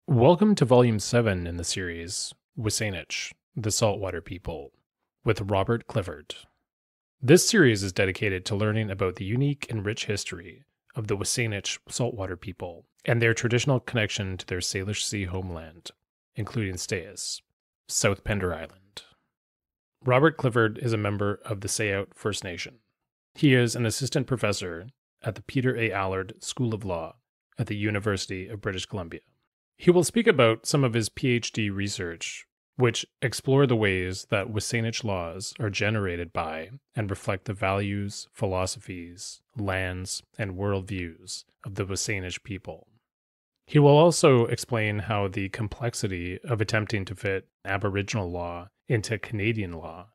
Welcome to Volume 7 in the series, WSÁNEĆ, the Saltwater People, with Robert Clifford. This series is dedicated to learning about the unique and rich history of the WSÁNEĆ saltwater people and their traditional connection to their Salish Sea homeland, including S DÁYES, South Pender Island. Robert Clifford is a member of the Tsawout First Nation. He is an assistant professor at the Pender Allard School of Law at the University of British Columbia. He will speak about some of his PhD research, which explore the ways that WSÁNEĆ laws are generated by and reflect the values, philosophies, lands, and worldviews of the WSÁNEĆ people. He will also explain how the complexity of attempting to fit aboriginal law into Canadian law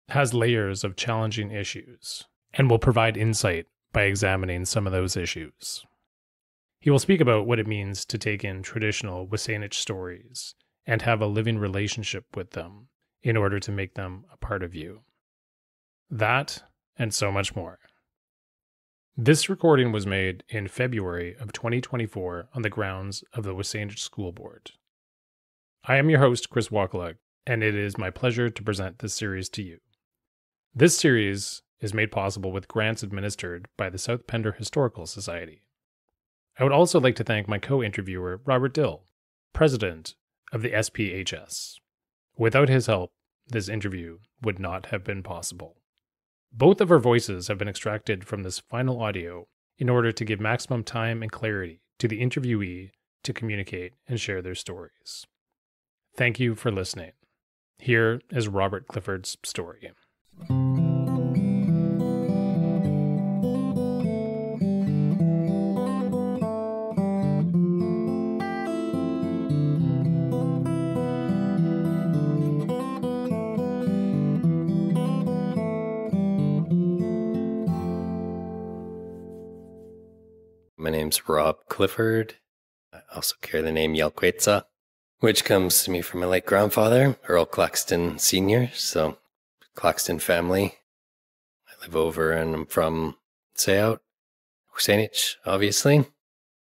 has layers of challenging issues, and will provide insight by examining some of those issues. He will speak about what it means to take in traditional WSÁNEĆ stories and have a living relationship with them in order to make them a part of you. That and so much more. This recording was made in February of 2024 on the grounds of the WSÁNEĆ School Board. I am your host, Chris Wakaluk, and it is my pleasure to present this series to you. This series is made possible with grants administered by the South Pender Historical Society. I would also like to thank my co-interviewer, Robert Dill, president of the SPHS. Without his help, this interview would not have been possible. Both of our voices have been extracted from this final audio in order to give maximum time and clarity to the interviewee to communicate and share their stories. Thank you for listening. Here is Robert Clifford's story. My name's Rob Clifford. I also carry the name Yalquetza, which comes to me from my late grandfather, Earl Claxton Sr., so Claxton family. I live over and I'm from Tsawout, WSÁNEĆ, obviously.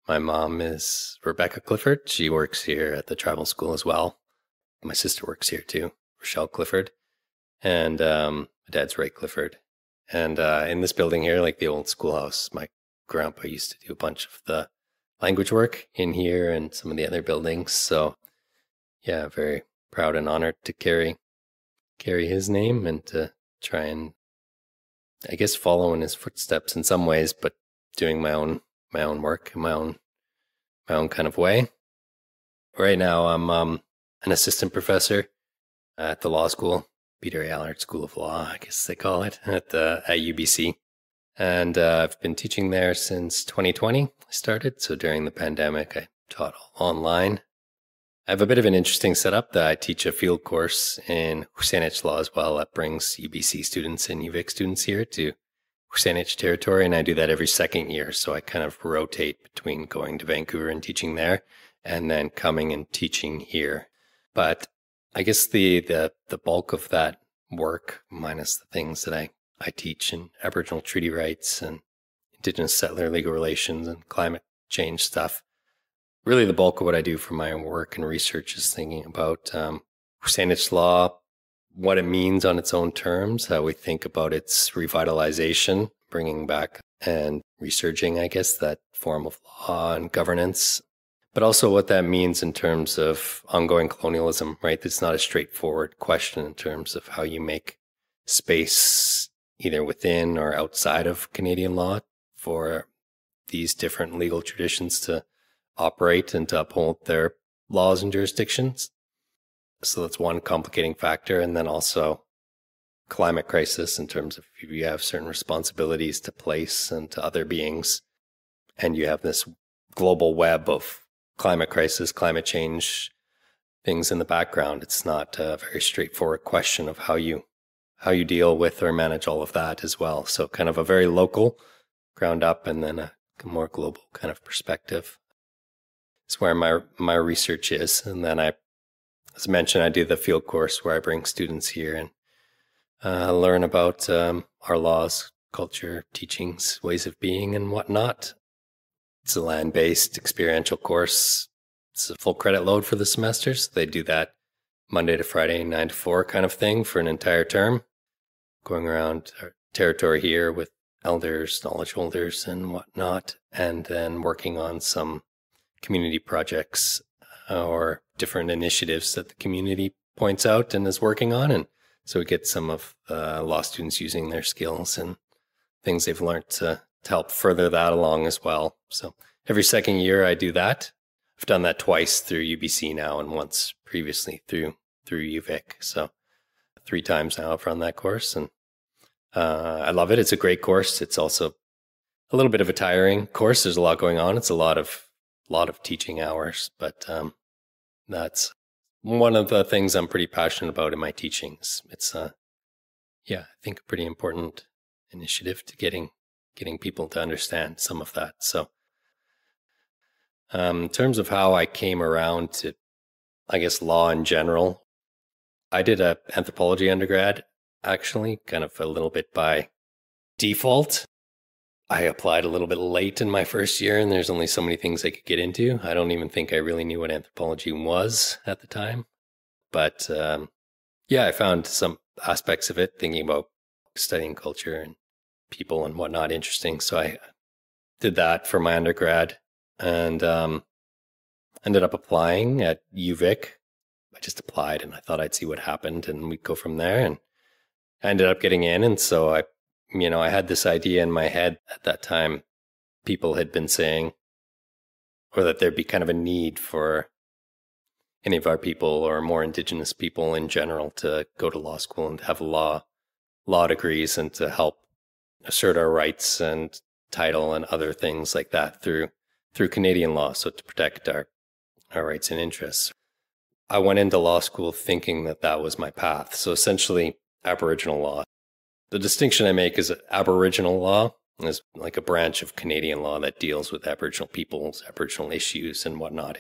My mom is Rebecca Clifford. She works here at the travel school as well. My sister works here too, Rochelle Clifford. And my dad's Ray Clifford. And in this building here, like the old schoolhouse, my grandpa used to do a bunch of the language work in here and some of the other buildings. So yeah, very proud and honored to carry his name and to try and, I guess, follow in his footsteps in some ways, but doing my own work in my own kind of way. Right now, I'm an assistant professor at the law school, Pender Allard School of Law, I guess they call it, at UBC. And I've been teaching there since 2020. I started, so during the pandemic, I taught online. I have a bit of an interesting setup that I teach a field course in WSÁNEĆ law as well that brings UBC students and UVic students here to WSÁNEĆ territory, and I do that every second year. So I kind of rotate between going to Vancouver and teaching there and then coming and teaching here. But I guess the bulk of that work, minus the things that I teach in Aboriginal treaty rights and Indigenous settler legal relations and climate change stuff. Really the bulk of what I do for my own work and research is thinking about WSÁNEĆ law, what it means on its own terms, how we think about its revitalization, bringing back and researching, I guess, that form of law and governance, but also what that means in terms of ongoing colonialism, right? It's not a straightforward question in terms of how you make space either within or outside of Canadian law for these different legal traditions to operate and to uphold their laws and jurisdictions. So that's one complicating factor. And then also climate crisis in terms of you have certain responsibilities to place and to other beings. And you have this global web of climate crisis, climate change, things in the background. It's not a very straightforward question of how you deal with or manage all of that as well. So kind of a very local, ground up, and then a more global kind of perspective. It's where my research is. And then as I mentioned, I do the field course where I bring students here and learn about our laws, culture, teachings, ways of being, and whatnot. It's a land-based experiential course it's a full credit load for the semester. So they do that Monday to Friday, 9 to 4 kind of thing for an entire term, going around our territory here with elders, knowledge holders and whatnot, and then working on some community projects or different initiatives that the community points out and is working on. And so we get some of law students using their skills and things they've learned to help further that along as well. So every second year I do that. I've done that twice through UBC now and once previously through UVic. So 3 times now I've run that course, and I love it. It's a great course. It's also a little bit of a tiring course. There's a lot going on. It's a lot of teaching hours, but that's one of the things I'm pretty passionate about in my teachings. It's I think a pretty important initiative to getting people to understand some of that. So in terms of how I came around to, I guess, law in general, I did a anthropology undergrad, actually, kind of a little bit by default. I applied a little bit late in my first year, and there's only so many things I could get into. I don't even think I really knew what anthropology was at the time. But I found some aspects of it, thinking about studying culture and people and whatnot, interesting. So I did that for my undergrad and ended up applying at UVic. I just applied and I thought I'd see what happened and we'd go from there. And I ended up getting in. And so I had this idea in my head at that time. People had been saying, or that there'd be kind of a need for any of our people or more Indigenous people in general to go to law school and have law degrees and to help assert our rights and title and other things like that through Canadian law. So to protect our rights and interests. I went into law school thinking that was my path. So essentially Aboriginal law. The distinction I make is that Aboriginal law is like a branch of Canadian law that deals with Aboriginal peoples, Aboriginal issues and whatnot.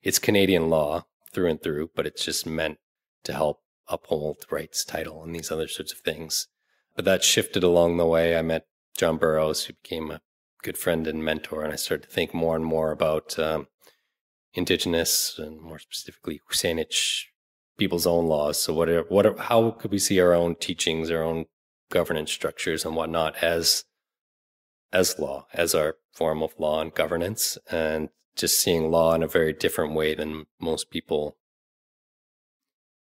It's Canadian law through and through, but it's just meant to help uphold rights, title, and these other sorts of things. But that shifted along the way. I met John Burroughs, who became a good friend and mentor, and I started to think more and more about Indigenous and more specifically WSÁNEĆ people's own laws. So how could we see our own teachings, our own governance structures and whatnot as law, as our form of law and governance, and just seeing law in a very different way than most people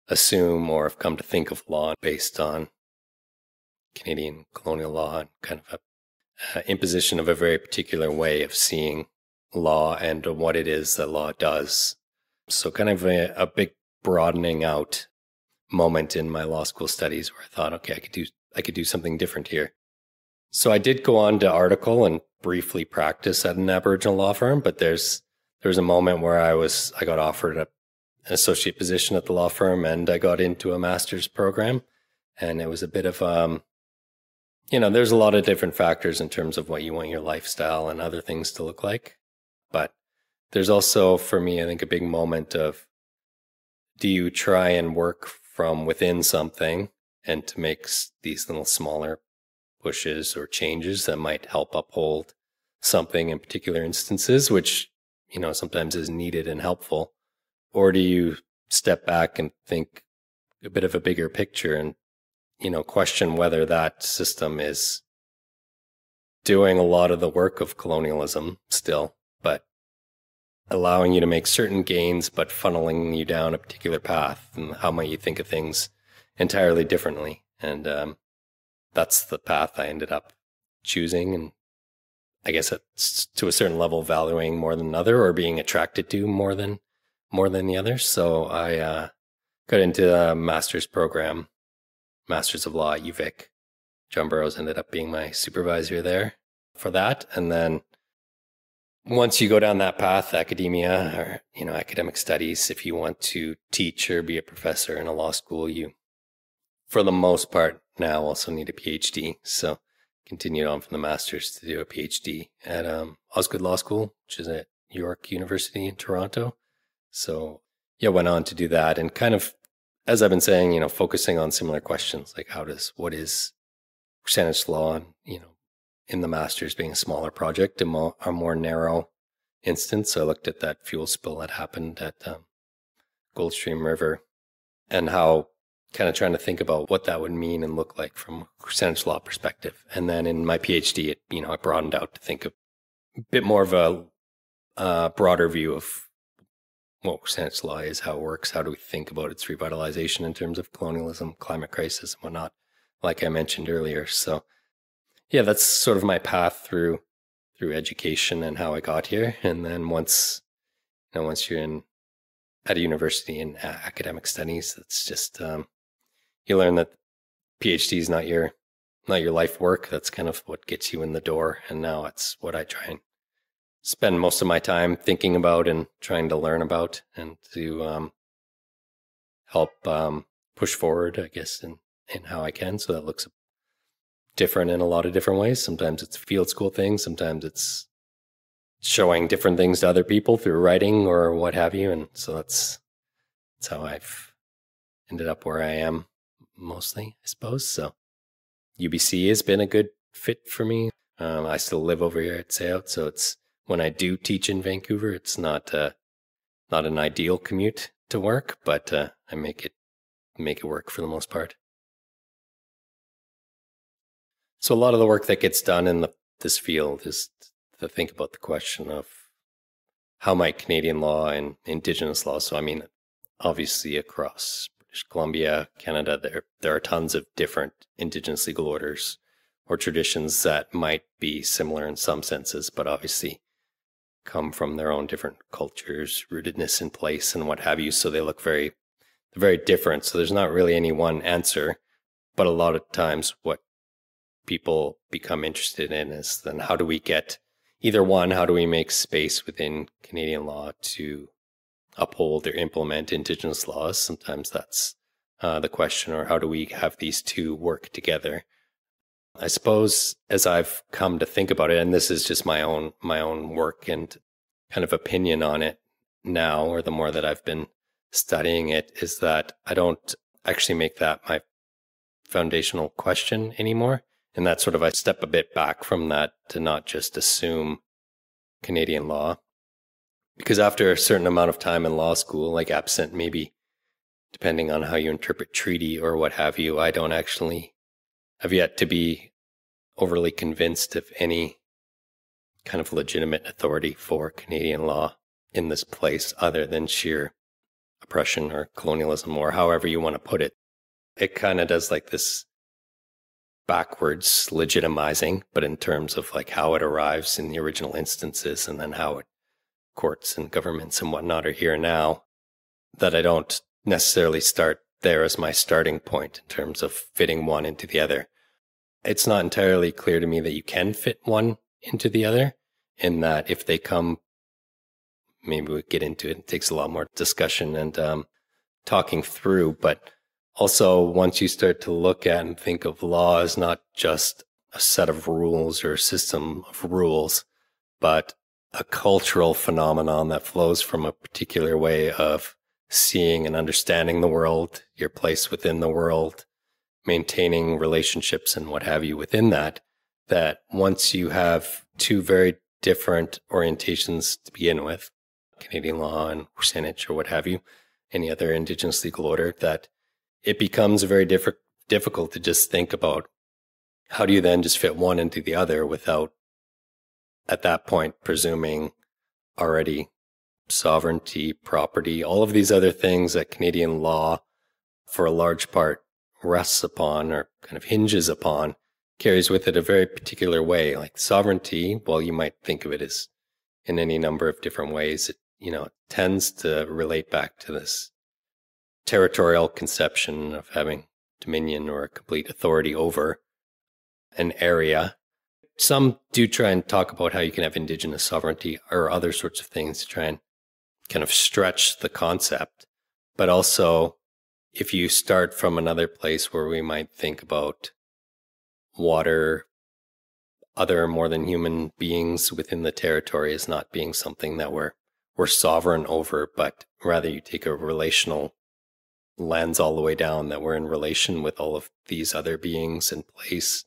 assume or have come to think of law based on Canadian colonial law and kind of a imposition of a very particular way of seeing law and what it is that law does. So kind of a big broadening out moment in my law school studies where I thought, okay, I could do something different here. So I did go on to article and briefly practice at an Aboriginal law firm, but there was a moment where I got offered an associate position at the law firm and I got into a master's program, and it was a bit of there's a lot of different factors in terms of what you want your lifestyle and other things to look like. But there's also, for me, I think, a big moment of, do you try and work from within something and to make these little smaller pushes or changes that might help uphold something in particular instances, which, sometimes is needed and helpful? Or do you step back and think a bit of a bigger picture and, question whether that system is doing a lot of the work of colonialism still, but allowing you to make certain gains, but funneling you down a particular path? And how might you think of things entirely differently? And that's the path I ended up choosing. And I guess it's to a certain level valuing more than another, or being attracted to more than the other. So I got into a master's program, Masters of Law at UVic. John Burroughs ended up being my supervisor there for that. And then once you go down that path, academia or, academic studies, if you want to teach or be a professor in a law school, you, for the most part now, also need a PhD. So continued on from the master's to do a PhD at Osgoode Law School, which is at York University in Toronto. So went on to do that, and kind of, as I've been saying, focusing on similar questions like what is WSÁNEĆ law, and, in the master's being a smaller project, a more narrow instance. So I looked at that fuel spill that happened at Goldstream River and how kind of trying to think about what that would mean and look like from a WSÁNEĆ law perspective. And then in my PhD, I broadened out to think of a bit more of a broader view of what WSÁNEĆ law is, how it works, how do we think about its revitalization in terms of colonialism, climate crisis, and whatnot, like I mentioned earlier. So yeah, that's sort of my path through education and how I got here. And then once you're at a university in academic studies, it's just you learn that PhD is not your life work. That's kind of what gets you in the door. And now it's what I try and spend most of my time thinking about and trying to learn about, and to help push forward, I guess, in how I can. So that looks different in a lot of different ways. Sometimes it's field school things. Sometimes it's showing different things to other people through writing or what have you. And so that's how I've ended up where I am mostly, I suppose. So UBC has been a good fit for me. I still live over here at Tsawout, so it's when I do teach in Vancouver, it's not an ideal commute to work, but I make it work for the most part. So a lot of the work that gets done in this field is to think about the question of how might Canadian law and Indigenous law, so I mean, obviously across British Columbia, Canada, there are tons of different Indigenous legal orders or traditions that might be similar in some senses, but obviously come from their own different cultures, rootedness in place and what have you. So they look very different. So there's not really any one answer, but a lot of times what people become interested in is then how do we get how do we make space within Canadian law to uphold or implement Indigenous laws? Sometimes that's the question, or how do we have these two work together? I suppose as I've come to think about it, and this is just my own work and kind of opinion on it now, or the more that I've been studying it, is that I don't actually make that my foundational question anymore. And that's sort of, I step a bit back from that to not just assume Canadian law. Because after a certain amount of time in law school, like absent maybe, depending on how you interpret treaty or what have you, I don't actually have yet to be overly convinced of any kind of legitimate authority for Canadian law in this place other than sheer oppression or colonialism, or however you want to put it. It kind of does like this backwards legitimizing, but in terms of like how it arrives in the original instances and then how courts and governments and whatnot are here now, that I don't necessarily start there as my starting point in terms of fitting one into the other. It's not entirely clear to me that you can fit one into the other, in that if they come, maybe we get into it, it takes a lot more discussion and talking through, but also once you start to look at and think of law as not just a set of rules or a system of rules, but a cultural phenomenon that flows from a particular way of seeing and understanding the world, your place within the world, maintaining relationships and what have you within that, that once you have two very different orientations to begin with, Canadian law and WSÁNEĆ or what have you, any other Indigenous legal order, that it becomes very difficult to just think about how do you then just fit one into the other without, at that point, presuming already sovereignty, property, all of these other things that Canadian law, for a large part, rests upon or kind of hinges upon, carries with it a very particular way. Like sovereignty, while you might think of it as in any number of different ways, it tends to relate back to this territorial conception of having dominion or complete authority over an area. Some do try and talk about how you can have Indigenous sovereignty or other sorts of things to try and kind of stretch the concept. But also, if you start from another place where we might think about water, other more than human beings within the territory as not being something that we're sovereign over, but rather you take a relational lens all the way down, that we're in relation with all of these other beings in place.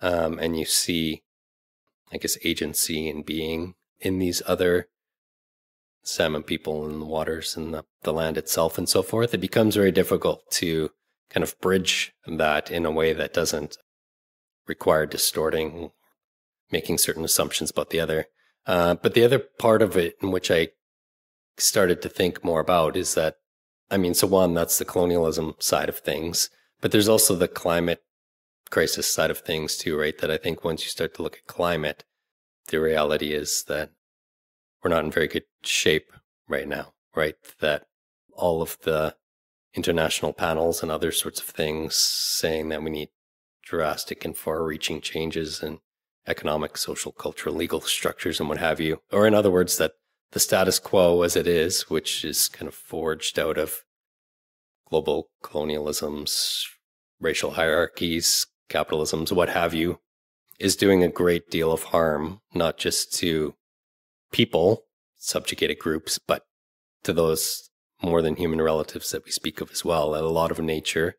And you see, I guess, agency and being in these other salmon people and the waters and the land itself and so forth, it becomes very difficult to kind of bridge that in a way that doesn't require distorting, making certain assumptions about the other. But the other part of it in which I started to think more about is that, I mean, so one, that's the colonialism side of things, but there's also the climate crisis side of things too, right? That I think once you start to look at climate, the reality is that we're not in very good shape right now, right? That all of the international panels and other sorts of things saying that we need drastic and far-reaching changes in economic, social, cultural, legal structures and what have you. Or in other words, that the status quo as it is, which is kind of forged out of global colonialisms, racial hierarchies, capitalisms, what have you, is doing a great deal of harm, not just to people, subjugated groups, but to those more than human relatives that we speak of as well. That a lot of nature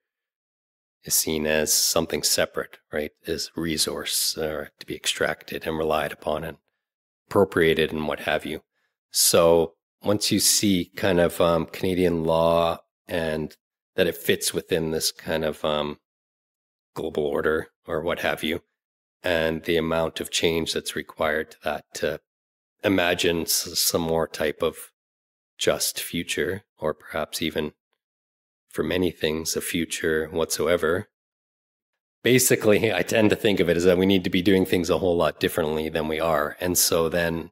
is seen as something separate, right? As resource to be extracted and relied upon and appropriated and what have you. So once you see kind of Canadian law and that it fits within this kind of global order or what have you, and the amount of change that's required to that to imagine some more type of just future, or perhaps even for many things, a future whatsoever. Basically, I tend to think of it as that we need to be doing things a whole lot differently than we are. And so then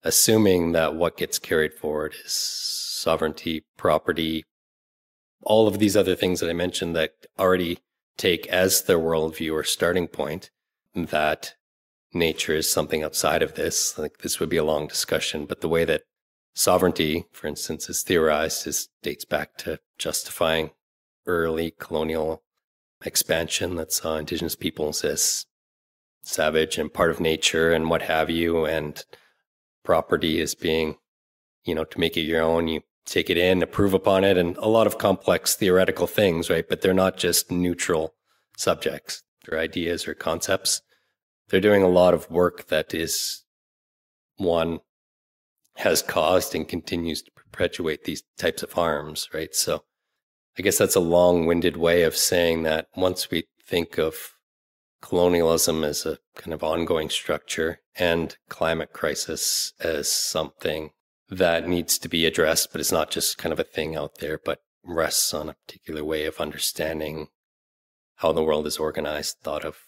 assuming that what gets carried forward is sovereignty, property, all of these other things that I mentioned that already take as their worldview or starting point, that nature is something outside of this. Like, this would be a long discussion, but the way that sovereignty, for instance, is theorized dates back to justifying early colonial expansion that saw Indigenous peoples as savage and part of nature and what have you, and property as being, to make it your own, you take it in, approve upon it, and a lot of complex theoretical things, right? But they're not just neutral subjects or ideas or concepts. They're doing a lot of work that is, one, has caused and continues to perpetuate these types of harms, right? So I guess that's a long-winded way of saying that once we think of colonialism as a kind of ongoing structure and climate crisis as something that needs to be addressed, but it's not just kind of a thing out there, but rests on a particular way of understanding how the world is organized, thought of,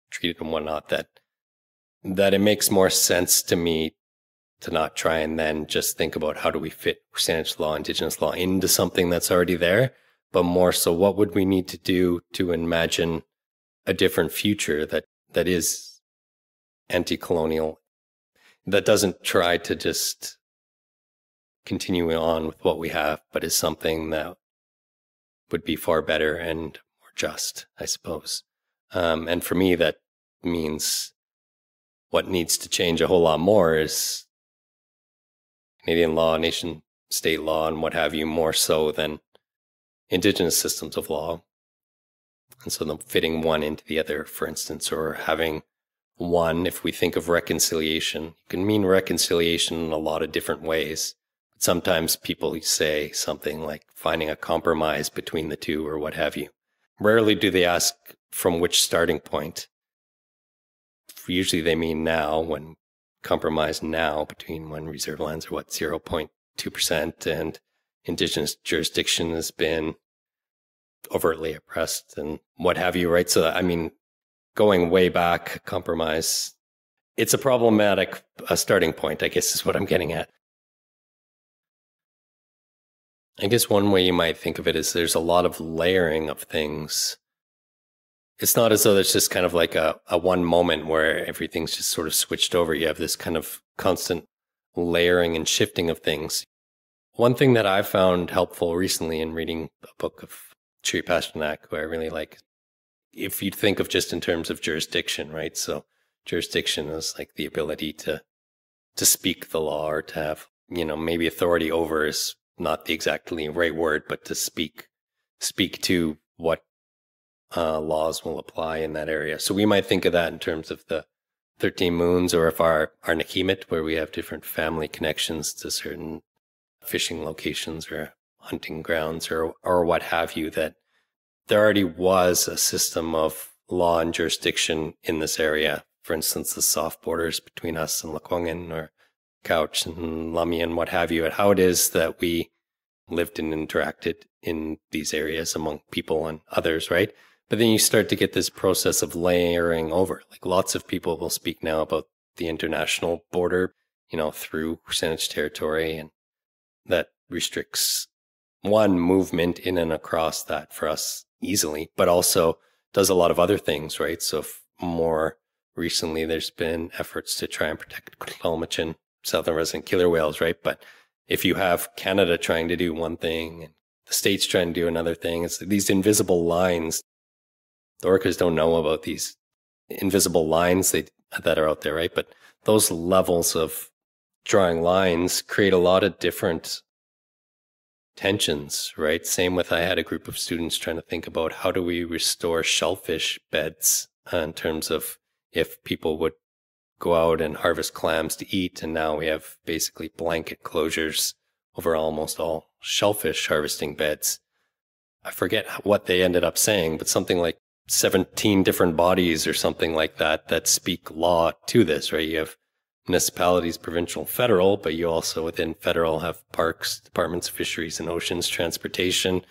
treated and whatnot, that it makes more sense to me to not try and then just think about how do we fit SÁNEĆ law, Indigenous law into something that's already there, but more so what would we need to do to imagine a different future that is anti-colonial, that doesn't try to just continue on with what we have, but is something that would be far better and more just, I suppose. And for me, that means what needs to change a whole lot more is Canadian law, nation state law, and what have you, more so than Indigenous systems of law. And so them fitting one into the other, for instance, or having one, if we think of reconciliation, you can mean reconciliation in a lot of different ways. But sometimes people say something like finding a compromise between the two or what have you. Rarely do they ask from which starting point. Usually they mean now, when compromise now between when reserve lands are 0.2% and Indigenous jurisdiction has been overtly oppressed and what have you, right? So, I mean, going way back, compromise, it's a problematic starting point, I guess is what I'm getting at. I guess one way you might think of it is there's a lot of layering of things. It's not as though there's just kind of like a one moment where everything's just sort of switched over. You have this kind of constant layering and shifting of things. One thing that I found helpful recently in reading a book of Cheery Pasternak, who I really like, if you think of just in terms of jurisdiction, right? So jurisdiction is like the ability to speak the law, or to have, maybe authority over is not the exactly right word, but to speak to what laws will apply in that area. So we might think of that in terms of the 13 moons, or if our Nakimit, where we have different family connections to certain fishing locations or hunting grounds or what have you, that there already was a system of law and jurisdiction in this area. For instance, the soft borders between us and Lekwungen or Couch and Lummi and what have you, and how it is that we lived and interacted in these areas among people and others, right? But then you start to get this process of layering over. Like lots of people will speak now about the international border, through WSÁNEĆ territory, and that restricts one movement in and across that for us easily, but also does a lot of other things, right? So more recently, there's been efforts to try and protect Kwalmachin, southern resident killer whales, right? But if you have Canada trying to do one thing and the States trying to do another thing, it's these invisible lines. The orcas don't know about these invisible lines that are out there, right? But those levels of drawing lines create a lot of different tensions, right? Same with, I had a group of students trying to think about how do we restore shellfish beds in terms of if people would go out and harvest clams to eat, and now we have basically blanket closures over almost all shellfish harvesting beds. I forget what they ended up saying, but something like 17 different bodies or something like that speak law to this, right? You have municipalities, provincial, federal, but you also within federal have parks, departments of fisheries and oceans, transportation,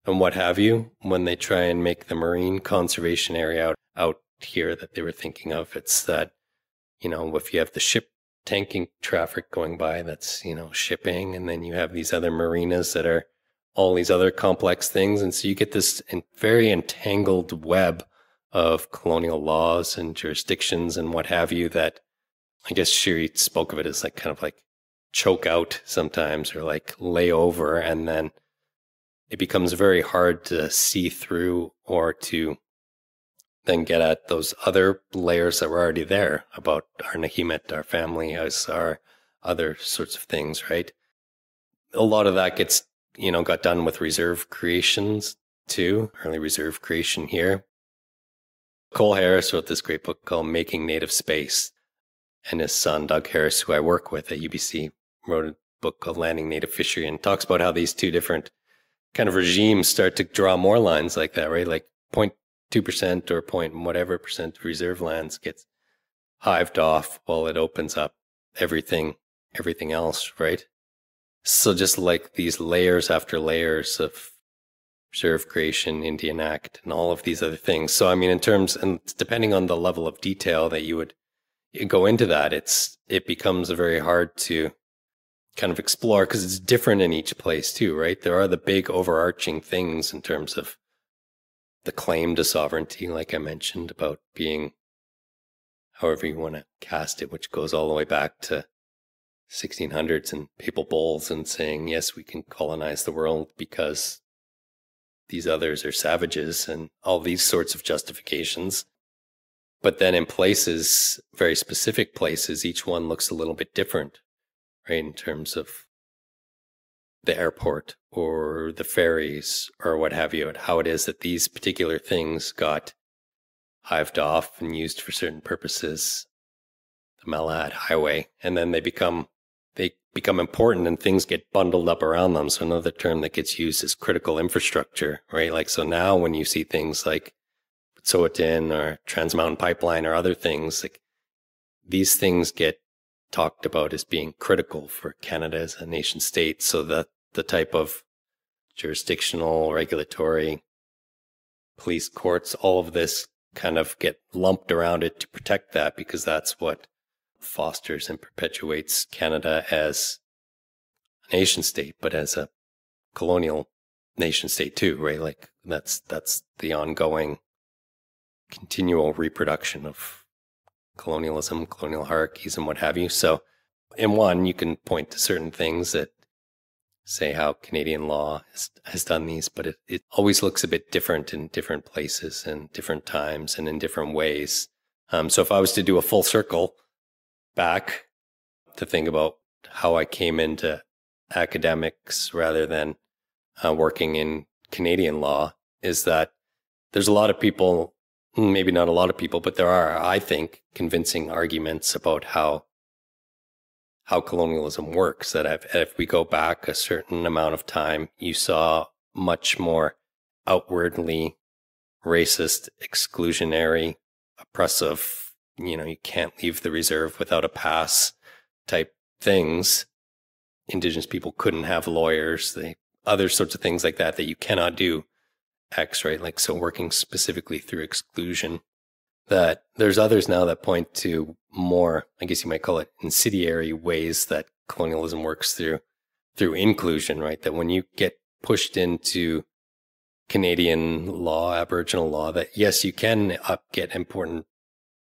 and what have you. When they try and make the marine conservation area out here that they were thinking of, it's that, if you have the ship tanking traffic going by, that's, shipping, and then you have these other marinas that are all these other complex things. And so you get this very entangled web of colonial laws and jurisdictions and what have you that, I guess Shiri spoke of it as like kind of like choke out sometimes, or like lay over, and then it becomes very hard to see through or to then get at those other layers that were already there about our Nahimet, our family, as our other sorts of things, right? A lot of that gets, got done with reserve creations too, early reserve creation here. Cole Harris wrote this great book called Making Native Space. And his son, Doug Harris, who I work with at UBC, wrote a book called Landing Native Fishery, and talks about how these two different kind of regimes start to draw more lines like that, right? Like 0.2% or point whatever percent of reserve lands gets hived off while it opens up everything else, right? So just like these layers after layers of reserve creation, Indian Act, and all of these other things. So, I mean, in terms, and depending on the level of detail that you would go into that, it becomes very hard to kind of explore because it's different in each place too, right? There are the big overarching things in terms of the claim to sovereignty, like I mentioned, about being however you want to cast it, which goes all the way back to 1600s and papal bulls and saying, yes, we can colonize the world because these others are savages and all these sorts of justifications. But then in places, very specific places, each one looks a little bit different, right? In terms of the airport or the ferries or what have you, and how it is that these particular things got hived off and used for certain purposes, the Malad Highway, and then they become important and things get bundled up around them. So another term that gets used is critical infrastructure, right? Like, so now when you see things like Tsawout or Trans Mountain Pipeline or other things, like these things get talked about as being critical for Canada as a nation state. So that the type of jurisdictional, regulatory, police courts, all of this kind of get lumped around it to protect that, because that's what fosters and perpetuates Canada as a nation state, but as a colonial nation state too, right? Like that's the ongoing continual reproduction of colonialism, colonial hierarchies, and what have you. So in one, you can point to certain things that say how Canadian law has done these, but it always looks a bit different in different places and different times and in different ways. So if I was to do a full circle back to think about how I came into academics rather than working in Canadian law, is that there's a lot of people, maybe not a lot of people, but there are, I think, convincing arguments about how how colonialism works, that if we go back a certain amount of time, you saw much more outwardly racist, exclusionary, oppressive, you can't leave the reserve without a pass type things. Indigenous people couldn't have lawyers, other sorts of things like that you cannot do X, right? Like, so working specifically through exclusion. That there's others now that point to more, I guess you might call it incendiary ways that colonialism works through inclusion, right? That when you get pushed into Canadian law, Aboriginal law, that yes, you can get important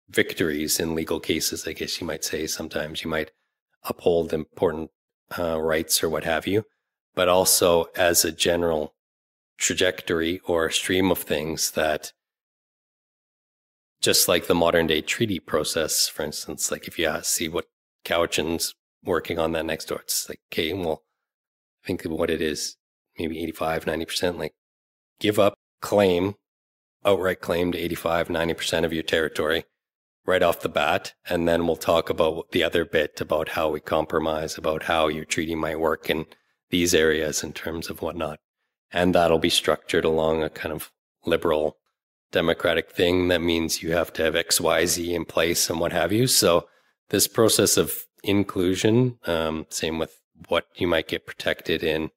victories in legal cases, I guess you might say. Sometimes you might uphold important rights or what have you, but also as a general trajectory or stream of things, that just like the modern day treaty process, for instance, like if you see what Cowichan's working on that next door, it's like, okay, well, think of what it is, maybe 85, 90%, like give up outright claim to 85, 90% of your territory right off the bat. And then we'll talk about the other bit about how we compromise, about how your treaty might work in these areas in terms of whatnot. And that'll be structured along a kind of liberal democratic thing that means you have to have XYZ in place and what have you. So this process of inclusion, same with what you might get protected in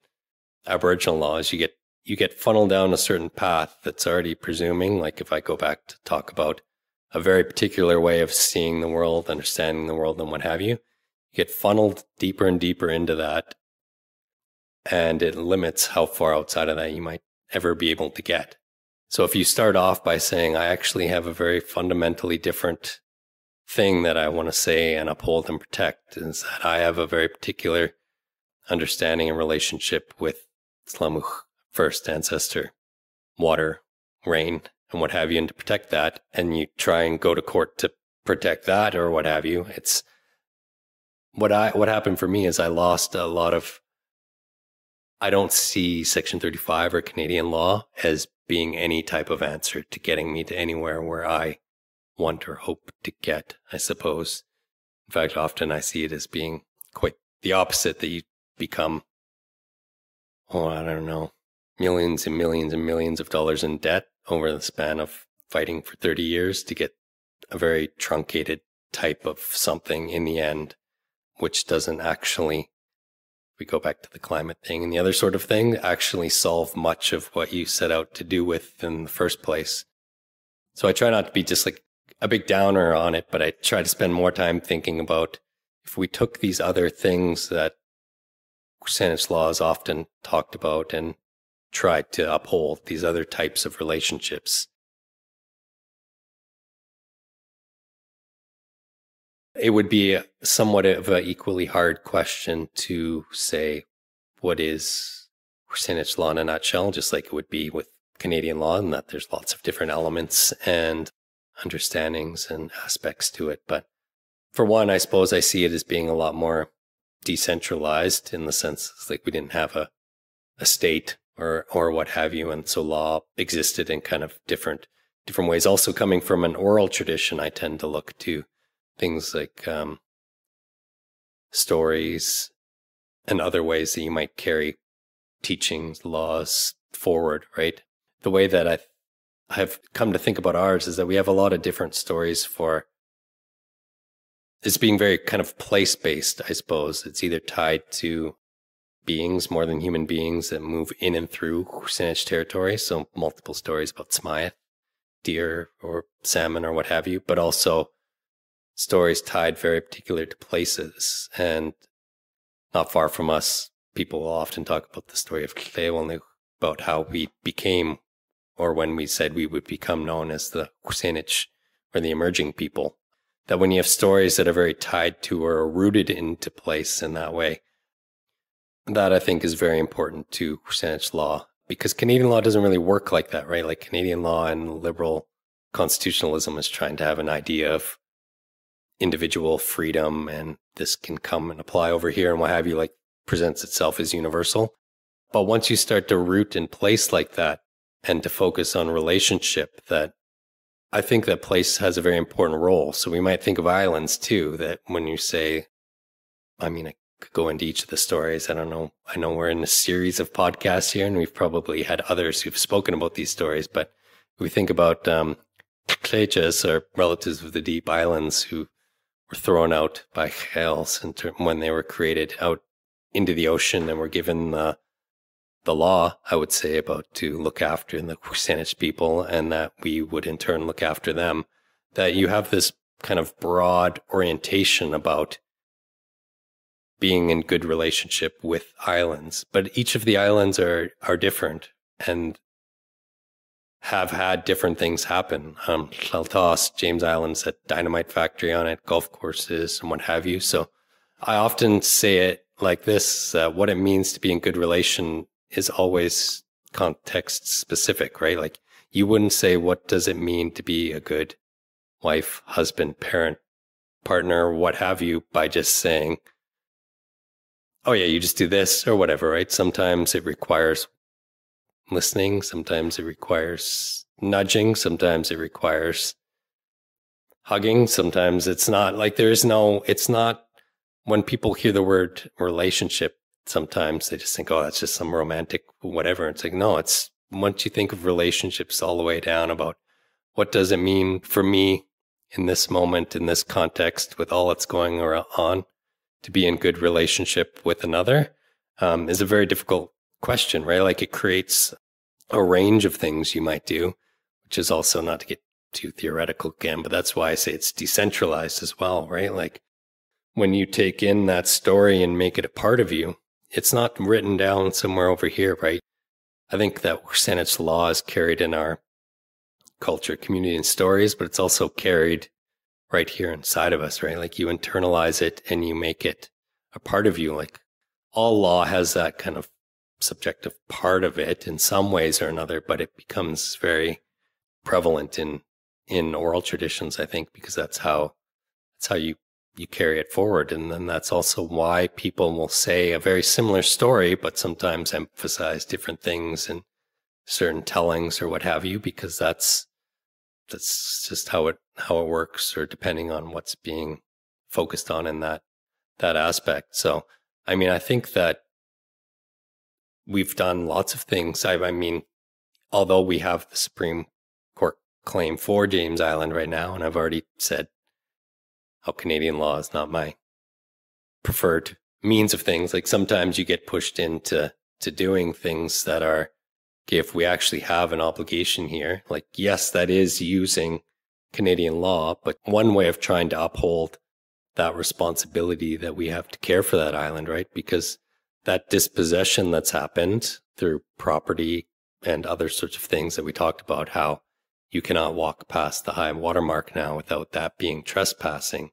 Aboriginal laws, you get funneled down a certain path that's already presuming, like if I go back to talk about a very particular way of seeing the world, understanding the world and what have you, you get funneled deeper and deeper into that. And it limits how far outside of that you might ever be able to get. So if you start off by saying, I actually have a very fundamentally different thing that I want to say and uphold and protect, is that I have a very particular understanding and relationship with Tsawout First Ancestor, water, rain, and what have you, and to protect that, and you try and go to court to protect that or what have you, it's what happened for me is I lost a lot of. I don't see Section 35 or Canadian law as being any type of answer to getting me to anywhere where I want or hope to get, I suppose. In fact, often I see it as being quite the opposite, that you become, I don't know, millions and millions and millions of dollars in debt over the span of fighting for 30 years to get a very truncated type of something in the end, which doesn't actually, we go back to the climate thing and the other sort of thing, actually solve much of what you set out to do with in the first place. So I try not to be just like a big downer on it, but I try to spend more time thinking about if we took these other things that WSÁNEĆ law is often talked about and tried to uphold, these other types of relationships. It would be somewhat of an equally hard question to say what is WSÁNEĆ law in a nutshell, just like it would be with Canadian law, in that there's lots of different elements and understandings and aspects to it. But for one, I suppose I see it as being a lot more decentralized, in the sense it's like we didn't have a state or what have you, and so law existed in kind of different ways. Also coming from an oral tradition, I tend to look to things like stories and other ways that you might carry teachings, laws forward, right? The way that I have come to think about ours is that we have a lot of different stories for it's being very kind of place-based, I suppose. It's either tied to beings more than human beings that move in and through WSÁNEĆ territory, so multiple stories about Smiath, deer or salmon or what have you, but also stories tied very particular to places. And not far from us, people will often talk about the story of Clifford, about how we became, or when we said we would become known as the WSÁNEĆ, or the emerging people. That when you have stories that are very tied to or are rooted into place in that way, that I think is very important to WSÁNEĆ law, because Canadian law doesn't really work like that, right? Like Canadian law and liberal constitutionalism is trying to have an idea of individual freedom, and this can come and apply over here and what have you, like presents itself as universal. But once you start to root in place like that and to focus on relationship, that I think that place has a very important role. So we might think of islands too, that when you say I mean, I could go into each of the stories. I don't know. I know we're in a series of podcasts here, and we've probably had others who've spoken about these stories. But we think about Tleches, or relatives of the deep islands, who were thrown out by Khels when they were created out into the ocean and were given the law, I would say, about to look after the SÁNEĆ people, and that we would in turn look after them. That you have this kind of broad orientation about being in good relationship with islands, but each of the islands are different and have had different things happen. Tlaltas, James Island's a dynamite factory on it, golf courses and what have you. So I often say it like this, what it means to be in good relation is always context specific, right? Like you wouldn't say, what does it mean to be a good wife, husband, parent, partner, what have you, by just saying, oh yeah, you just do this or whatever, right? Sometimes it requires listening. Sometimes it requires nudging. Sometimes it requires hugging. Sometimes it's not. Like it's not, when people hear the word relationship, sometimes they just think, oh, that's just some romantic whatever. It's like, no, it's, once you think of relationships all the way down about what does it mean for me in this moment, in this context, with all that's going on, to be in good relationship with another, is a very difficult question, right? Like it creates a range of things you might do, which is also, not to get too theoretical again, but that's why I say it's decentralized as well, right? Like when you take in that story and make it a part of you, it's not written down somewhere over here, right? I think that SÁNEĆ law is carried in our culture, community, and stories, but it's also carried right here inside of us, right? Like you internalize it and you make it a part of you. Like all law has that kind of subjective part of it in some ways or another, but it becomes very prevalent in oral traditions, I think, because that's how you carry it forward. And then that's also why people will say a very similar story, but sometimes emphasize different things in certain tellings or what have you, because that's just how it works, or depending on what's being focused on in that aspect. So, I mean, I think that we've done lots of things. I mean, although we have the Supreme Court claim for James Island right now, and I've already said how Canadian law is not my preferred means of things. Like sometimes you get pushed into doing things that are, okay, if we actually have an obligation here, like, yes, that is using Canadian law, but one way of trying to uphold that responsibility that we have to care for that island, right? Because that dispossession that's happened through property and other sorts of things that we talked about, how you cannot walk past the high water mark now without that being trespassing,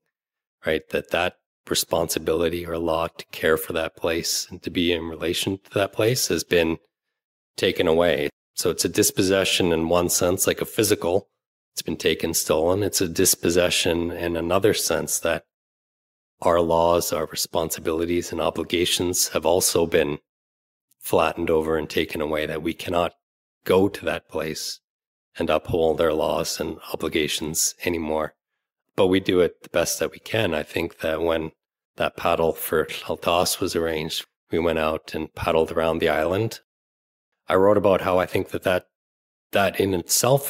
right? That responsibility or law to care for that place and to be in relation to that place has been taken away. So it's a dispossession in one sense, like a physical, it's been taken, stolen. It's a dispossession in another sense, that our laws, our responsibilities and obligations have also been flattened over and taken away, that we cannot go to that place and uphold our laws and obligations anymore. But we do it the best that we can. I think that when that paddle for Tlaltas was arranged, we went out and paddled around the island. I wrote about how I think that in itself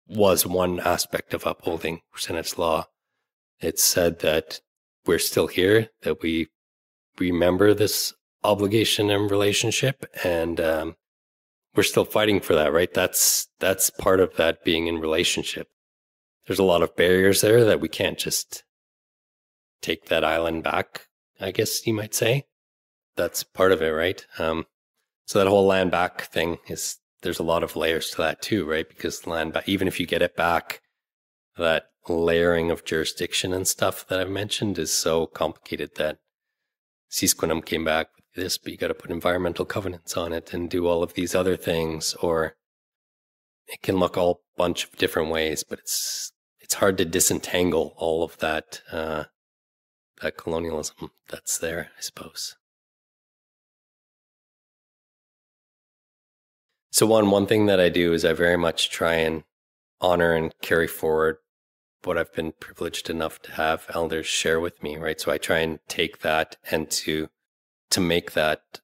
was one aspect of upholding SÁNEĆ law. It said that we're still here, that we remember this obligation and relationship, and we're still fighting for that, right? That's part of that being in relationship. There's a lot of barriers there that we can't just take that island back, I guess you might say. That's part of it, right? So that whole land back thing there's a lot of layers to that too, right? Because land back, even if you get it back, that layering of jurisdiction and stuff that I've mentioned is so complicated that Sisquanum came back with this, but you got to put environmental covenants on it and do all of these other things, or it can look all bunch of different ways, but it's hard to disentangle all of that, that colonialism that's there, I suppose. So one thing that I do is I very much try and honor and carry forward what I've been privileged enough to have elders share with me, right? So I try and take that and to make that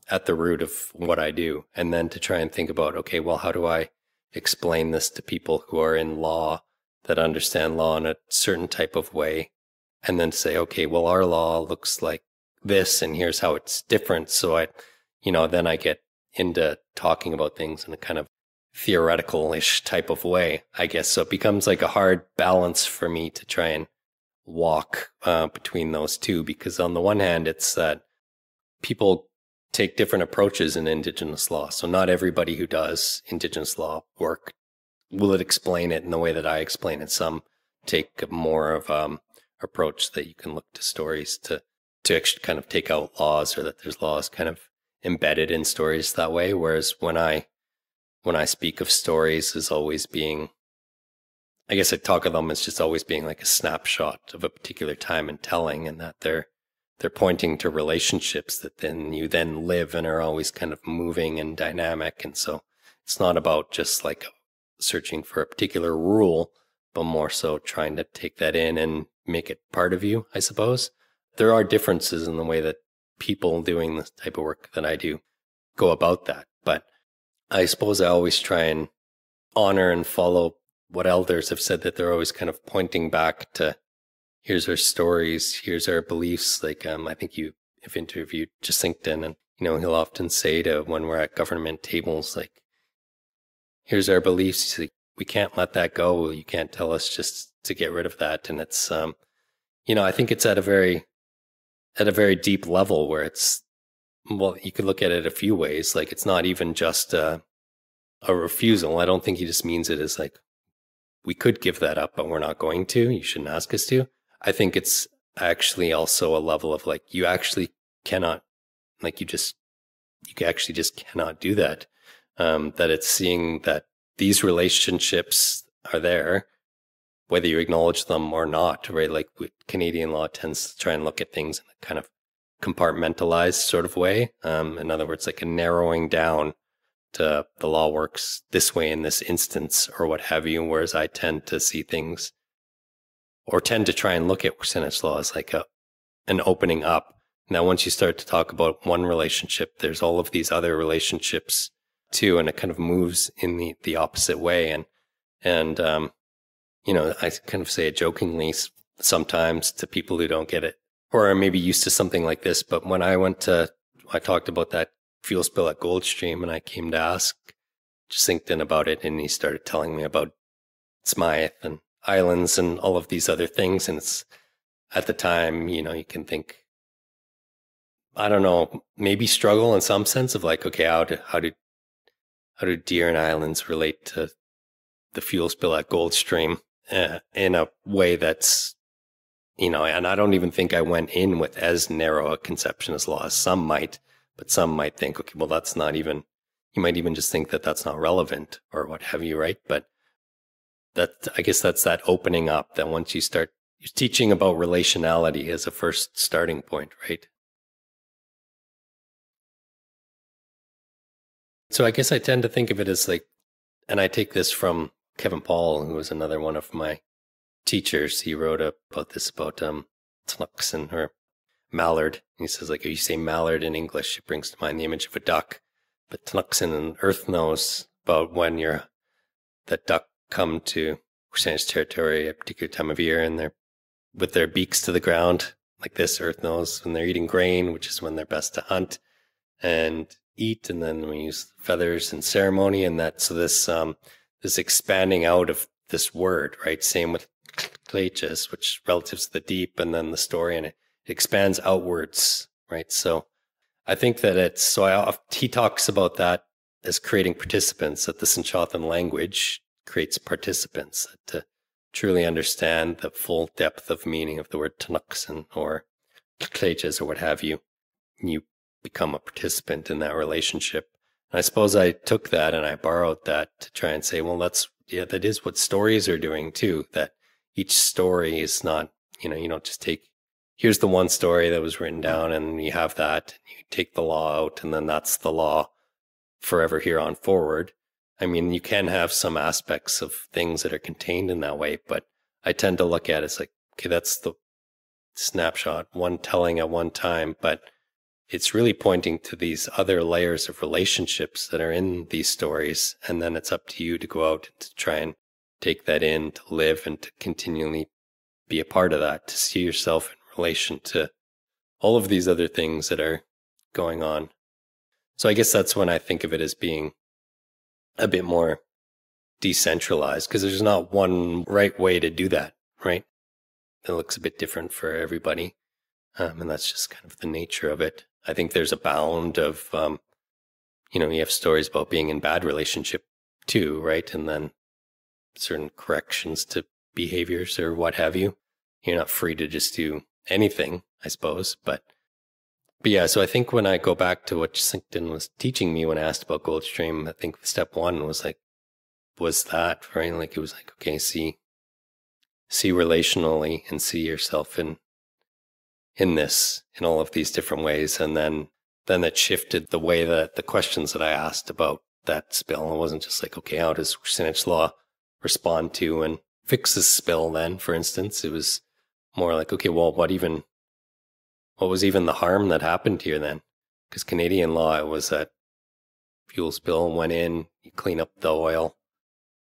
at the root of what I do, and then to try and think about, okay, well, how do I explain this to people who are in law, that understand law in a certain type of way, and then say, okay, well, our law looks like this, and here's how it's different. So then I get into talking about things in a kind of theoretical-ish type of way, I guess. So it becomes like a hard balance for me to try and walk between those two, because on the one hand, it's that people take different approaches in Indigenous law. So not everybody who does Indigenous law work will explain it in the way that I explain it. Some take more of approach that you can look to stories to actually kind of take out laws, or that there's laws kind of embedded in stories that way. Whereas when I speak of stories as always being, I guess I talk of them as just always being like a snapshot of a particular time and telling, and that they're pointing to relationships that then you then live and are always kind of moving and dynamic. And so it's not about just like searching for a particular rule, but more so trying to take that in and make it part of you, I suppose. There are differences in the way that people doing this type of work that I do go about that. But I suppose I always try and honor and follow what elders have said, that they're always kind of pointing back to, here's our stories, here's our beliefs. Like, I think you have interviewed Jacinton, and, he'll often say to, when we're at government tables, like, here's our beliefs. Like, we can't let that go. You can't tell us just to get rid of that. And it's, I think it's at a very deep level where it's, well, you could look at it a few ways. Like, it's not even just a refusal. I don't think he just means it as like, we could give that up, but we're not going to. You shouldn't ask us to. I think it's actually also a level of like, you actually cannot, like, you actually just cannot do that. That it's seeing that these relationships are there, whether you acknowledge them or not, right? Like, Canadian law tends to try and look at things in a kind of compartmentalized sort of way. In other words, like a narrowing down to the law works this way in this instance, or what have you. Whereas I tend to see things, or tend to try and look at Saanich law as like an opening up. Now, once you start to talk about one relationship, there's all of these other relationships too, and it kind of moves in the opposite way. And I kind of say it jokingly sometimes to people who don't get it, or are maybe used to something like this. But when I talked about that fuel spill at Goldstream, and I came to ask Jacinton about it, and he started telling me about Smythe and islands and all of these other things. And it's, at the time, you can think, I don't know, maybe struggle in some sense of like, okay, how do deer and islands relate to the fuel spill at Goldstream in a way that's, and I don't even think I went in with as narrow a conception as law as some might, but some might think, okay, well, that's not even, you might even just think that that's not relevant or what have you, right? But I guess that's that opening up, that once you start teaching about relationality as a first starting point, right? So I guess I tend to think of it as like, and I take this from Kevin Paul, who was another one of my teachers. He wrote about this, about Tnuxon or mallard. He says, like, if you say mallard in English, it brings to mind the image of a duck. But Tnuxon and Earth knows about when that duck come to Saanich territory at a particular time of year, and they're with their beaks to the ground like this. Earth knows when they're eating grain, which is when they're best to hunt and eat. And then we use feathers in ceremony, and that, so this expanding out of this word, right? Same with Kleches, which relative to the deep, and then the story, and it expands outwards, right? So I think that he talks about that as creating participants, that the Sanchothan language creates participants to truly understand the full depth of meaning of the word Tnuxon or Kleches or what have you. You become a participant in that relationship. And I suppose I took that and I borrowed that to try and say, well, that is what stories are doing too, that each story is not, you don't just take, here's the one story that was written down and you have that, and you take the law out and then that's the law forever here on forward. I mean, you can have some aspects of things that are contained in that way, but I tend to look at it as like, okay, that's the snapshot, one telling at one time, but it's really pointing to these other layers of relationships that are in these stories. And then it's up to you to go out to try and take that in, to live and to continually be a part of that, to see yourself in relation to all of these other things that are going on. So I guess that's when I think of it as being a bit more decentralized, because there's not one right way to do that, right? It looks a bit different for everybody. And that's just kind of the nature of it. I think there's a bound of, you have stories about being in bad relationship too, right? And then certain corrections to behaviors or what have you. You're not free to just do anything, I suppose. But yeah, so I think when I go back to what Sinkton was teaching me when I asked about Goldstream, I think step one was that, right? Like, it was like, okay, see relationally and see yourself in all of these different ways. And then it shifted the way that the questions that I asked about that spill. It wasn't just like, okay, how does Saanich law respond to and fix this spill then, for instance? It was more like, okay, well, what was even the harm that happened here then? Because Canadian law, it was that fuel spill went in, you clean up the oil,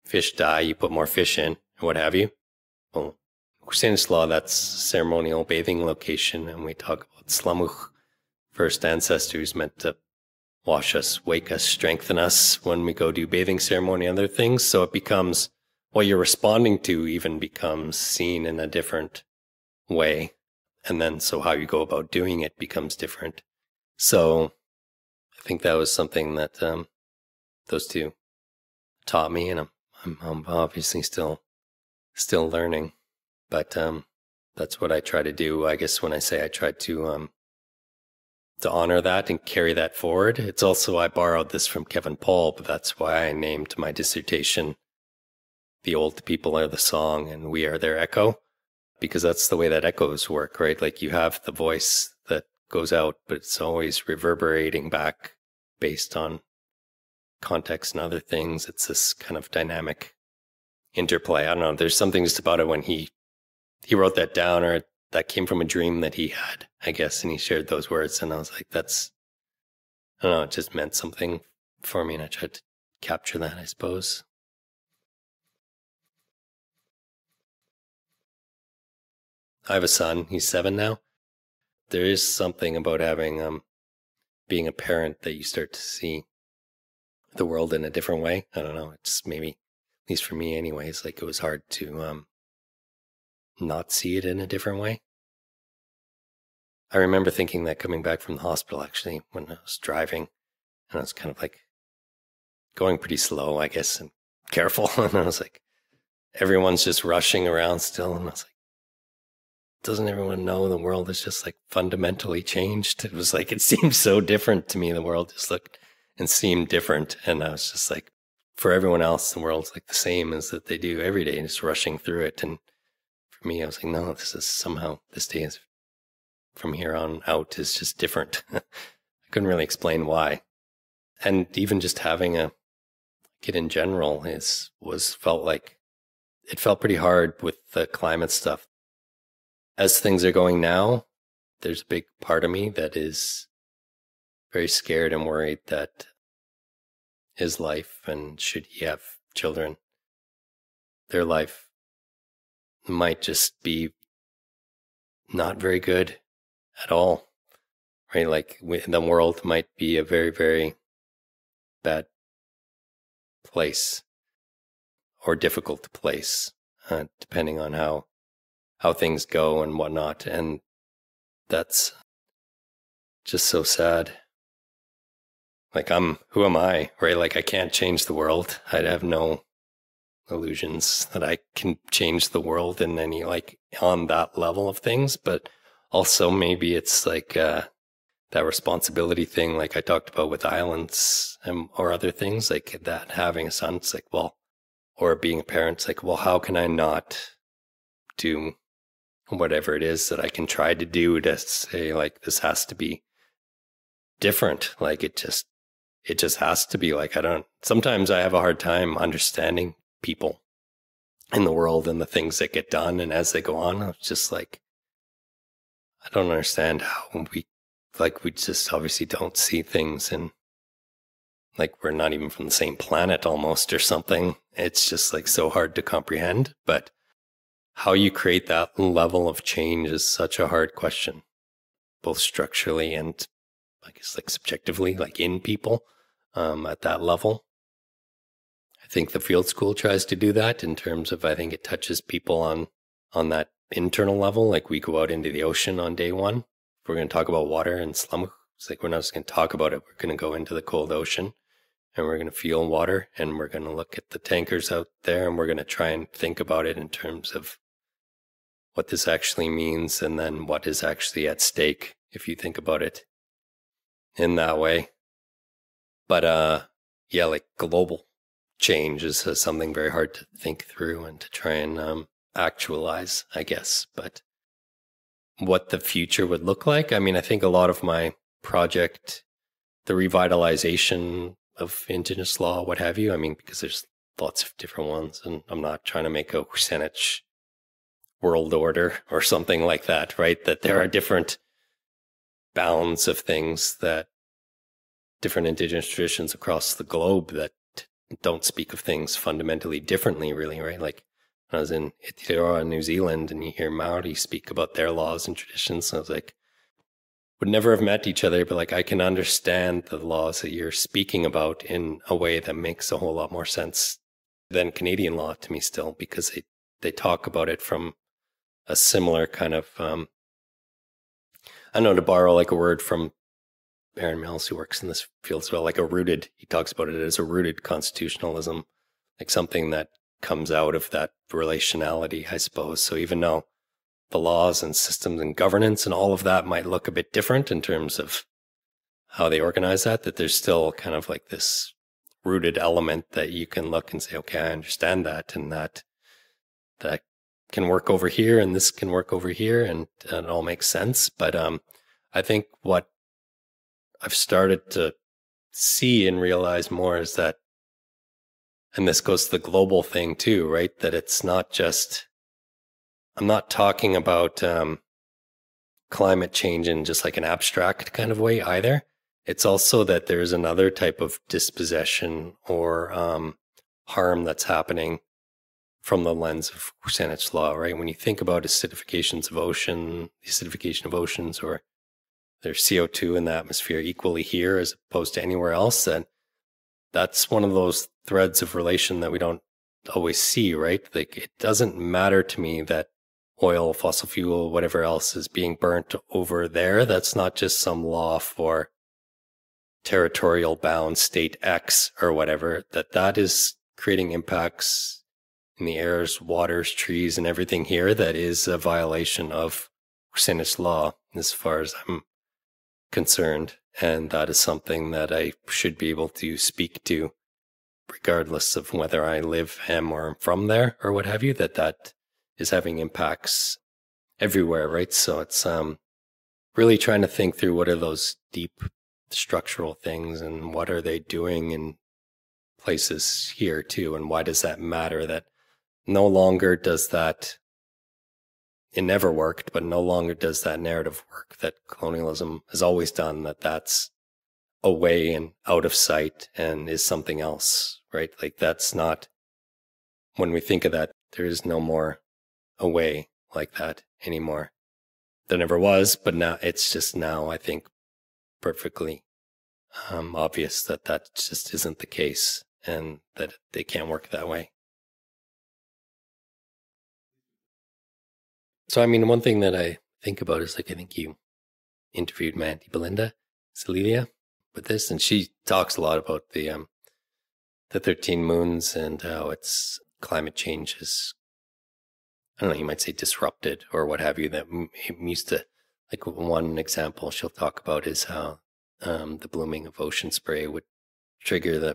fish die, you put more fish in, or what have you. Well, Saanich law, that's ceremonial bathing location, and we talk about Slamuch, first ancestors meant to wash us, wake us, strengthen us when we go do bathing ceremony and other things. So it becomes, what you're responding to even becomes seen in a different way. And then so how you go about doing it becomes different. So I think that was something that those two taught me, and I'm obviously still learning. But that's what I try to do. I guess when I say I try to honor that and carry that forward, it's also, I borrowed this from Kevin Paul, but that's why I named my dissertation "The Old People Are the Song and We Are Their Echo," because that's the way that echoes work, right? Like, you have the voice that goes out, but it's always reverberating back based on context and other things. It's this kind of dynamic interplay. I don't know. There's something just about it when he wrote that down, or that came from a dream that he had, I guess, and he shared those words. And I was like, I don't know, it just meant something for me, and I tried to capture that, I suppose. I have a son. He's 7 now. There is something about having, being a parent, that you start to see the world in a different way. I don't know. It's maybe, at least for me anyways, like, it was hard to not see it in a different way. I remember thinking that coming back from the hospital, actually, when I was driving, and I was kind of like going pretty slow, I guess, and careful. And I was like, everyone's just rushing around still. And I was like, doesn't everyone know the world is just like fundamentally changed? It was like, it seemed so different to me. The world just looked and seemed different. And I was just like, for everyone else, the world's like the same as that they do every day, just rushing through it. And for me, I was like, no, this is somehow, this day is, from here on out, is just different. I couldn't really explain why. And even just having a kid in general felt pretty hard with the climate stuff. As things are going now, there's a big part of me that is very scared and worried that his life, and should he have children, their life might just be not very good at all, right? Like, the world might be a very, very bad place, or difficult place, depending on how things go and whatnot. And that's just so sad. Like, who am I, right? Like, I can't change the world. I'd have no illusions that I can change the world in any, like, on that level of things. But also maybe it's like that responsibility thing, like I talked about with islands or other things, like that, having a son, it's like, well, or being a parent, it's like, well, how can I not do whatever it is that I can try to do to say, like, this has to be different. Like, it just has to be. Like, sometimes I have a hard time understanding people in the world and the things that get done. And as they go on, it's just like, I don't understand how we just obviously don't see things, and like we're not even from the same planet almost or something. It's just like so hard to comprehend. But how you create that level of change is such a hard question, both structurally and I guess like subjectively, like in people at that level. I think the field school tries to do that in terms of, I think it touches people on that internal level. Like we go out into the ocean on day one. If we're going to talk about water and Slamuk, it's like we're not just going to talk about it. We're going to go into the cold ocean and we're going to feel water, and we're going to look at the tankers out there, and we're going to try and think about it in terms of what this actually means, and then what is actually at stake if you think about it in that way. But yeah, like global change is something very hard to think through and to try and actualize, I guess. But what the future would look like, I mean, I think a lot of my project, the revitalization of Indigenous law, what have you, I mean, because there's lots of different ones, and I'm not trying to make a WSÁNEĆ world order or something like that, right? That there are different bounds of things, that different Indigenous traditions across the globe that don't speak of things fundamentally differently, really, right? Like when I was in Aotearoa, New Zealand, and you hear Maori speak about their laws and traditions, I was like, would never have met each other, but like I can understand the laws that you're speaking about in a way that makes a whole lot more sense than Canadian law to me still, because they talk about it from a similar kind of, I don't know, to borrow like a word from Aaron Mills, who works in this field as well, like he talks about it as a rooted constitutionalism, like something that comes out of that relationality, I suppose. So even though the laws and systems and governance and all of that might look a bit different in terms of how they organize that there's still kind of like this rooted element that you can look and say, okay, I understand that, and that can work over here, and this can work over here, and it all makes sense. But I think what I've started to see and realize more is that, and this goes to the global thing too, right? That it's not just, I'm not talking about climate change in just like an abstract kind of way either. It's also that there's another type of dispossession or harm that's happening from the lens of WSÁNEĆ law, right? When you think about acidification of oceans, or there's CO2 in the atmosphere equally here as opposed to anywhere else, then that's one of those threads of relation that we don't always see, right? Like, it doesn't matter to me that oil, fossil fuel, whatever else is being burnt over there. That's not just some law for territorial bound state X or whatever, that is creating impacts in the airs, waters, trees, and everything here that is a violation of WSÁNEĆ law as far as I'm concerned. And that is something that I should be able to speak to regardless of whether I live, am, or am from there or what have you, that is having impacts everywhere, right? So it's really trying to think through what are those deep structural things and what are they doing in places here too, and why does that matter? That no longer does that, it never worked, but no longer does that narrative work that colonialism has always done, that's away and out of sight and is something else, right? Like, that's not, when we think of that, there is no more away like that anymore. There never was, but now it's just now, I think, perfectly obvious that just isn't the case, and that they can't work that way. So, I mean, one thing that I think about is, like, I think you interviewed my auntie Belinda Celilia with this, and she talks a lot about the 13 moons and how it's climate change is, I don't know, you might say disrupted or what have you, that used to, like, one example she'll talk about is how the blooming of ocean spray would trigger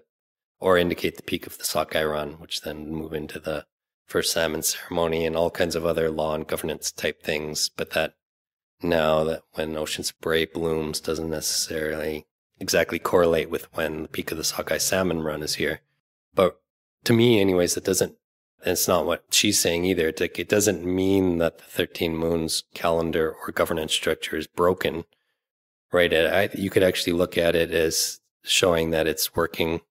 or indicate the peak of the sockeye run, which then move into the first salmon ceremony and all kinds of other law and governance type things. But that now that when ocean spray blooms doesn't necessarily exactly correlate with when the peak of the sockeye salmon run is here. But to me anyways, it doesn't it's not what she's saying either. It's like, it doesn't mean that the 13 moons calendar or governance structure is broken, right? You could actually look at it as showing that it's working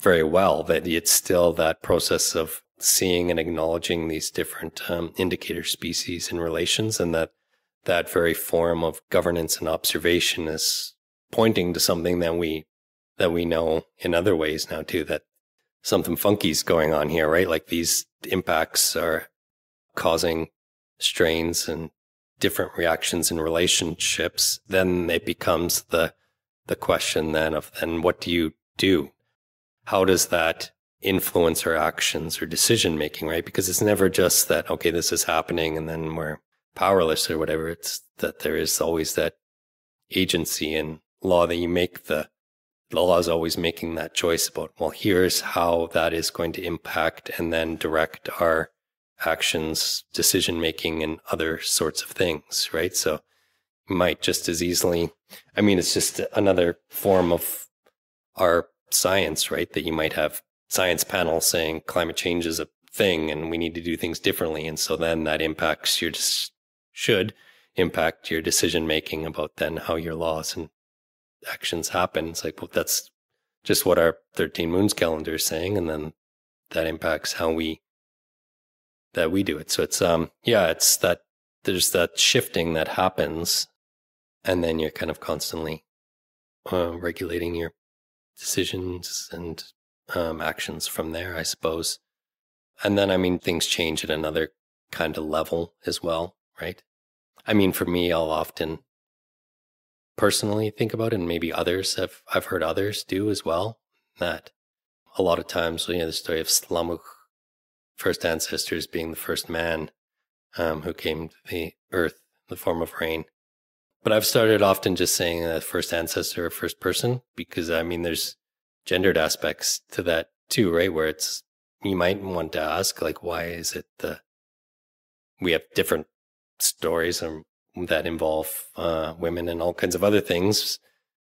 very well, that it's still that process of seeing and acknowledging these different indicator species and relations, and that very form of governance and observation is pointing to something that we know in other ways now too, that something funky is going on here, right? Like these impacts are causing strains and different reactions in relationships. Then it becomes the question then of, then what do you do? How does that influence our actions or decision making, right? Because it's never just that, okay, this is happening and then we're powerless or whatever. It's that there is always that agency in law, that you make the law is always making that choice about, well, here's how that is going to impact and then direct our actions, decision making, and other sorts of things, right? So you might just as easily, I mean, it's just another form of our science, right? That you might have science panels saying climate change is a thing and we need to do things differently. And so then that impacts should impact your decision making about then how your laws and actions happen. It's like, well, that's just what our 13 moons calendar is saying. And then that impacts how we do it. So it's, it's that there's that shifting that happens, and then you're kind of constantly regulating your decisions and actions from there, I suppose. And then, I mean, things change at another kind of level as well, right? I mean, for me, I'll often personally think about it, and maybe others I've heard others do as well, that a lot of times, the story of Slamuk, first ancestors being the first man who came to the earth in the form of rain. But I've started often just saying first ancestor or first person, because I mean, there's gendered aspects to that too, right? Where you might want to ask, like, why is it we have different stories that involve women and all kinds of other things,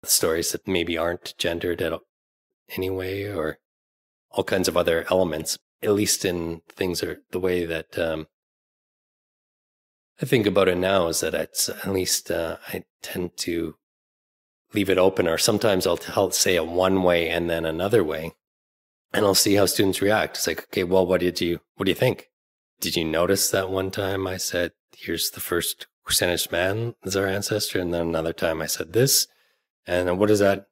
stories that maybe aren't gendered anyway, or all kinds of other elements, at least in things are the way that I think about it now, is that it's at least I tend to leave it open, or sometimes I'll say it one way and then another way, and I'll see how students react. It's like, okay, well, what do you think? Did you notice that one time I said, here's the first Salish man as our ancestor, and then another time I said this, and what does that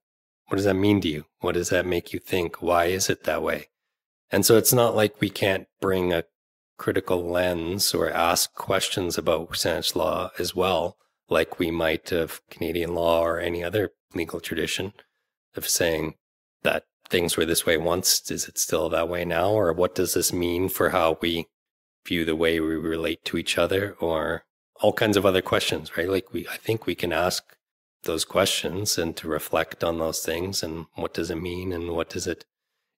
mean to you? What does that make you think? Why is it that way? And so it's not like we can't bring a critical lens or ask questions about Salish law as well, like we might of Canadian law or any other legal tradition, of saying that things were this way once, is it still that way now? Or what does this mean for how we view the way we relate to each other, or all kinds of other questions, right? Like I think we can ask those questions and to reflect on those things, and what does it mean and what does it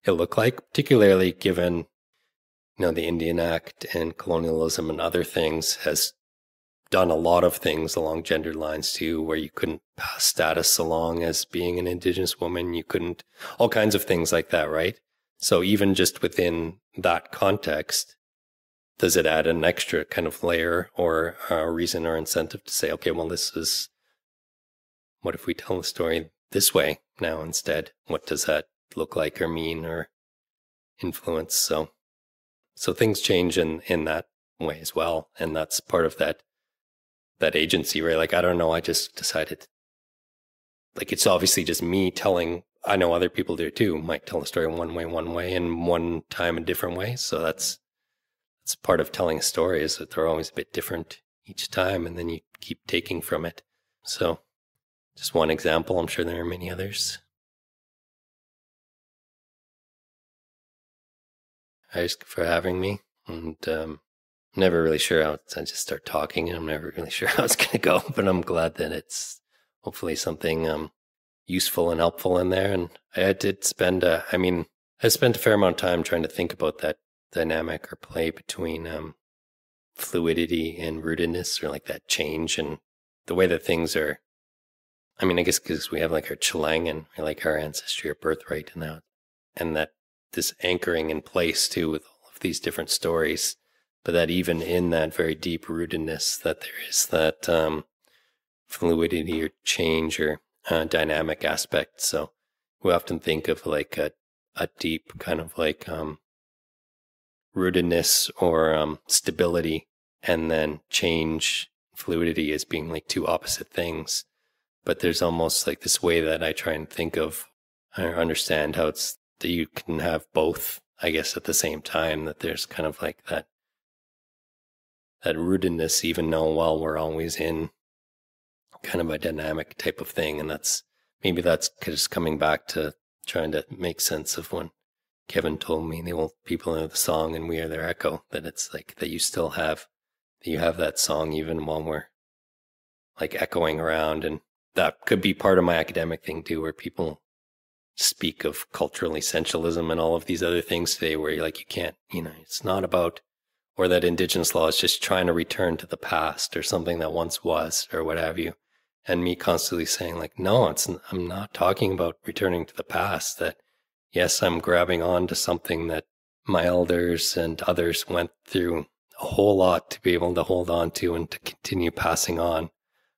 look like, particularly given, the Indian Act and colonialism and other things has done a lot of things along gender lines too, where you couldn't pass status along as being an Indigenous woman. You couldn't, all kinds of things like that, right? So even just within that context, does it add an extra kind of layer or reason or incentive to say, okay, well, what if we tell the story this way now instead? What does that look like or mean or influence? So things change in that way as well. And that's part of that agency, right? Like, I don't know, I just decided, like, it's obviously just me telling, I know other people do too, might tell a story one way and one time a different way. So that's part of telling a story, is that they're always a bit different each time, and then you keep taking from it. So just one example, I'm sure there are many others. Thanks for having me, and I'm never really sure how I just start talking, and I'm never really sure how it's going to go, but I'm glad that it's hopefully something useful and helpful in there. And I did spend, I spent a fair amount of time trying to think about that dynamic or play between fluidity and rootedness, or like that change and the way that things are. I mean, I guess because we have like our Chilangan, like our ancestry or birthright, and that this anchoring in place too, with all of these different stories, but that even in that very deep rootedness, that there is that fluidity or change or dynamic aspect. So we often think of like a deep kind of like rootedness or stability, and then change, fluidity as being like two opposite things. But there's almost like this way that I try and think of or understand how it's that you can have both, I guess, at the same time, that there's kind of like that rootedness, even though while we're always in kind of a dynamic type of thing. And that's just coming back to trying to make sense of when Kevin told me the old people are the song and we are their echo, that it's like that you have that song even while we're like echoing around. And that could be part of my academic thing too, where people speak of cultural essentialism and all of these other things today, where you're like, you can't, it's not about, or that Indigenous law is just trying to return to the past or something that once was or what have you. And me constantly saying like, no, I'm not talking about returning to the past. That yes, I'm grabbing on to something that my elders and others went through a whole lot to be able to hold on to and to continue passing on.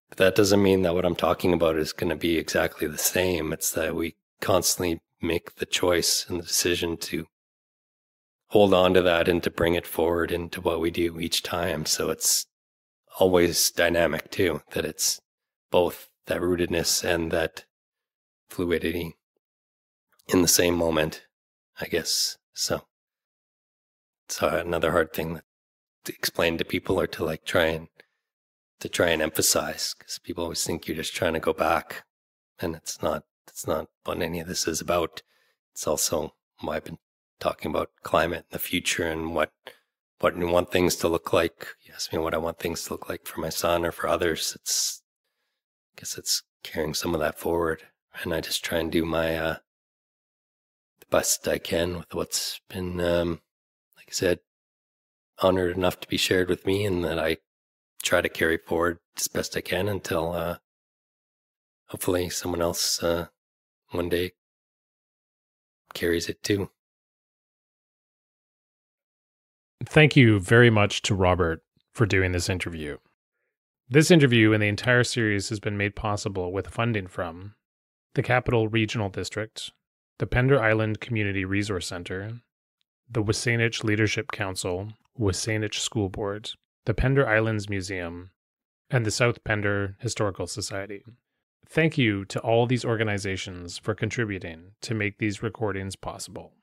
But that doesn't mean that what I'm talking about is going to be exactly the same. It's that we constantly make the choice and the decision to hold on to that and to bring it forward into what we do each time. So it's always dynamic too, that it's both that rootedness and that fluidity in the same moment, I guess. So it's another hard thing to explain to people, or to like try and emphasize, because people always think you're just trying to go back, and it's not what any of this is about. It's also why I've been talking about climate in the future and what you want things to look like. You asked me what I want things to look like for my son or for others. I guess it's carrying some of that forward, and I just try and do my the best I can with what's been, like I said, honored enough to be shared with me, and that I try to carry forward as best I can until hopefully someone else one day carries it too. Thank you very much to Robert for doing this interview. This interview and the entire series has been made possible with funding from the Capital Regional District, the Pender Island Community Resource Center, the WSÁNEĆ Leadership Council, WSÁNEĆ School Board, the Pender Islands Museum, and the South Pender Historical Society. Thank you to all these organizations for contributing to make these recordings possible.